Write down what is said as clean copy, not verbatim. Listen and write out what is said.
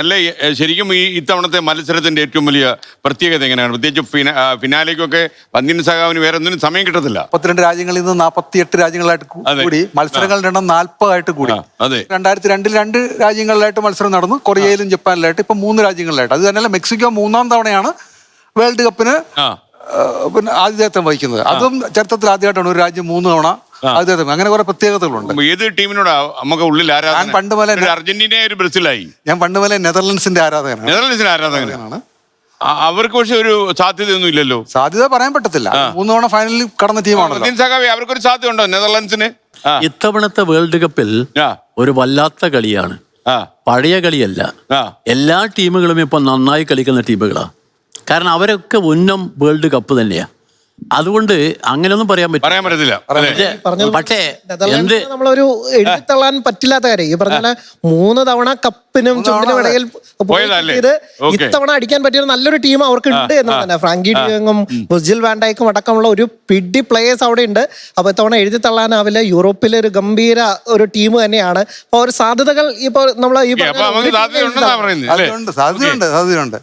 അല്ലേ ശരിക്കും ഇത്തവണത്തെ മത്സരത്തിന്റെ ഏറ്റവും വലിയ പ്രത്യേകത എങ്ങനെയാണ്? പ്രത്യേകിച്ച് ഫിനാലേക്കൊക്കെ പന്തിന് സഖാവിന് വേറെ ഒന്നിനും സമയം കിട്ടത്തില്ല. 32 രാജ്യങ്ങളിൽ നിന്ന് 48 രാജ്യങ്ങളായിട്ട് കൂടി മത്സരങ്ങളുടെ എണ്ണം 40 ആയിട്ട് കൂടി. 2002 2 രാജ്യങ്ങളിലായിട്ട് മത്സരം നടന്നു, കൊറിയയിലും ജപ്പാനിലായിട്ട്, ഇപ്പൊ 3 രാജ്യങ്ങളിലായിട്ട്. അത് തന്നെയല്ല, മെക്സിക്കോ 3-ാം തവണയാണ് വേൾഡ് കപ്പിന് പിന്നെ ആതിഥേയത്വം വഹിക്കുന്നത്. അതും ചരിത്രത്തിൽ ആദ്യമായിട്ടാണ് ഒരു രാജ്യം 3 തവണ ആതിഥേയത്വം. അങ്ങനെ കുറെ പ്രത്യേകതകളുണ്ട്. ഏത് ടീമിനോടാ നമുക്ക് ഉള്ളിൽ ആരാധന? ഞാൻ പണ്ട് മുതലേ അർജന്റീന, ഒരു ബ്രസീലായി. ഞാൻ പണ്ട് മുതലേ നെതർലൻഡ്സിന്റെ ആരാധകനാണ്. നെതർലൻഡ്സിന്റെ ആരാധകനാണ്. അവർക്ക് പക്ഷെ ഒരു സാധ്യതയൊന്നും ഇല്ലല്ലോ. സാധ്യത പറയാൻ പറ്റത്തില്ല. 3 തവണ ഫൈനലിൽ കടന്ന ടീമാണ്. അവർക്കൊരു സാധ്യത ഉണ്ടോ നെതർലൻഡ്സിന്? ഇത്തവണത്തെ വേൾഡ് കപ്പിൽ ഒരു വല്ലാത്ത കളിയാണ്, പഴയ കളിയല്ല. എല്ലാ ടീമുകളും ഇപ്പൊ നന്നായി കളിക്കുന്ന ടീമുകളാ. കാരണം അവരൊക്കെ ഉന്നം വേൾഡ് കപ്പ് തന്നെയാ. അതുകൊണ്ട് അങ്ങനെയൊന്നും പറയാൻ പറ്റില്ല. പക്ഷേ നമ്മളൊരു എഴുതിത്തള്ളാൻ പറ്റില്ലാത്ത കാര്യം ഈ പറഞ്ഞ 3 തവണ കപ്പിനും ചുണ്ടിനും ഇടയിൽ ഇത്തവണ അടിക്കാൻ പറ്റിയ നല്ലൊരു ടീം അവർക്ക് ഉണ്ട് എന്നാണ് തന്നെ. ഫ്രാങ്കി ഡിയോങ്ങും വിർജിൽ വാൻ ഡൈക്കും അടക്കമുള്ള ഒരു പിടി പ്ലേയേഴ്സ് അവിടെ ഉണ്ട്. അപ്പൊ ഇത്തവണ എഴുതിത്തള്ളാനാവില്ല. യൂറോപ്പിലെ ഒരു ഗംഭീര ഒരു ടീം തന്നെയാണ്. അപ്പൊ ഒരു സാധ്യതകൾ ഇപ്പൊ നമ്മൾ ഈ സാധ്യതയുണ്ട്.